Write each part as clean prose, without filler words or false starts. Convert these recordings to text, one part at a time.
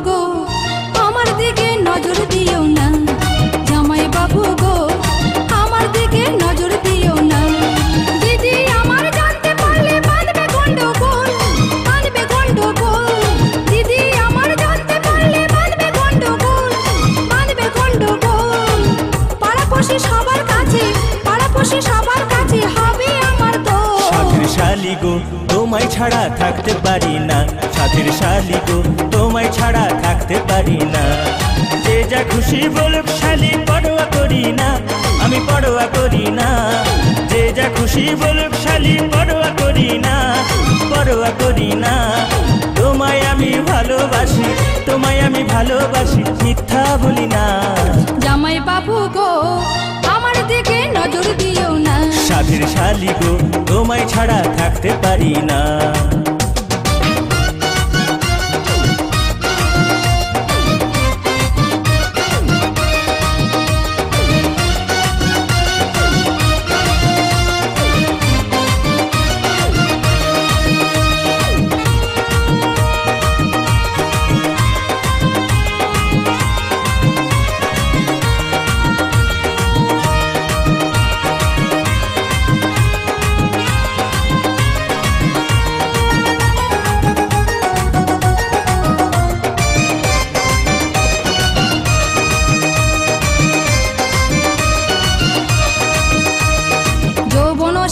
গো আমার দিকে নজর দিও না, জামাই বাবু গো আমার দিকে নজর দিও না। দিদি আমার জানতে পারলে বাঁধবে গন্ডগোল, বাঁধবে গন্ডগোল। দিদি আমার জানতে পারলে বাঁধবে গন্ডগোল, বাঁধবে গন্ডগোল। পাড়াপড়শি সবার কাছে, পাড়াপড়শি সবার কাছে হবে আমার দোষ। সাথের শালি গো তোমায় ছাড়া থাকতে পারি না, সাথের শালি গো তোমায় ছাড়া থাকতে পারি না। যে যা খুশি বলুক শালি পরোয়া করি না, আমি পরোয়া করি না। যে যা খুশি বলুক শালি পরোয়া করি না, পরোয়া করি না। তোমায় আমি ভালোবাসি, তোমায় আমি ভালোবাসি, মিথ্যা বলি না। জামাই বাবু গো আমার দিকে নজর দিও না, সাথের শালি গো তোমায় ছাড়া থাকতে পারি না।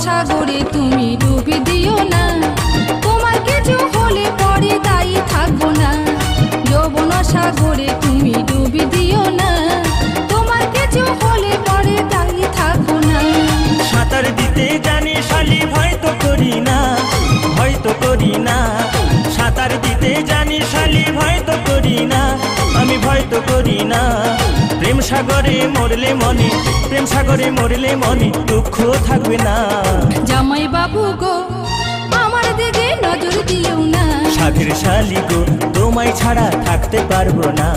সাগরে তুমি ডুবি দিও না, তোমার কিছু হলে পরে দায়ী থাকবো না। যৌবন সাগরে তুমি ডুবি দিও না, তোমার কিছু হলে পরে দায়ী থাকবো না। সাঁতার দিতে জানি শালি ভয় তো করি না, ভয় তো করি না। সাঁতার দিতে জানি শালি ভয় তো করি না, আমি ভয় তো করি না। প্রেম সাগরে মরলে মনে, প্রেম সাগরে মরলে মনে দুঃখ থাকবে না। জামাই বাবু গো আমার দিকে নজর দিও না, সাথের শালি গো তোমায় ছাড়া থাকতে পারবো না।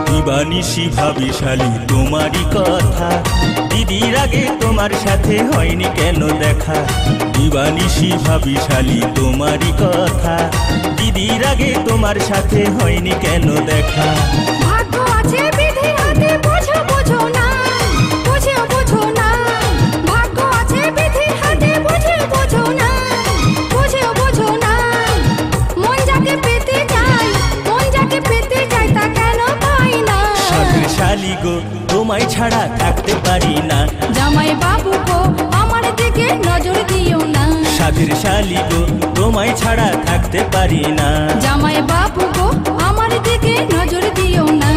দিবানিশি ভাবি শালি তোমারই কথা, দিদির আগে তোমার সাথে হয়নি কেন দেখা। দিবানিশি ভাবি শালি তোমারই কথা, দিদির আগে তোমার সাথে হয়নি কেন দেখা। ভাগ্য আছে বিধির হাতে বুঝো বুঝো না, বুঝো বুঝো না। ভাগ্য আছে বিধির হাতে বুঝো বুঝো না, বুঝো বুঝো না। মন যাকে পেতে যায়, মন যাকে পেতে যায় তা কেন পাই না। সাথের শালি গো তোমায় ছাড়া থাকতে পারি না, জামাই বাবু গো আমার দিকে নজর দিও না। সাথের শালি গো তোমায় ছাড়া থাকতে পারি না। জামাই বাবু গো আমার দিকে নজর দিও না।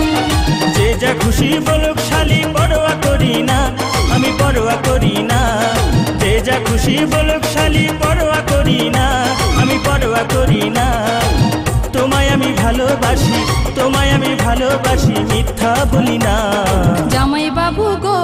যে যা খুশি বলুক শালি পরোয়া করি না, আমি পরোয়া করি না। যে যা খুশি বলুক শালি পরোয়া করি না, আমি পরোয়া করি না। তোমায় আমি ভালোবাসি, তোমায় আমি ভালোবাসি, মিথ্যা বলি না। জামাই বাবু গো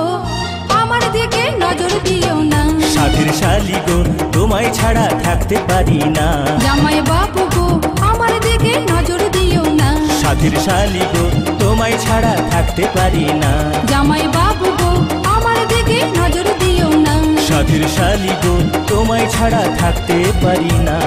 আমার দিকে নজর দিও না, সাথের শালি গো তোমায় ছাড়া থাকতে পারি না। জামাই বাবু গো আমার দিকে নজর দিও না। সাথের শালি গো তোমায় ছাড়া থাকতে পারি না। জামাই বাবু গো আমার দিকে নজর দিও না। সাথের শালি গো তোমায় ছাড়া থাকতে পারি না।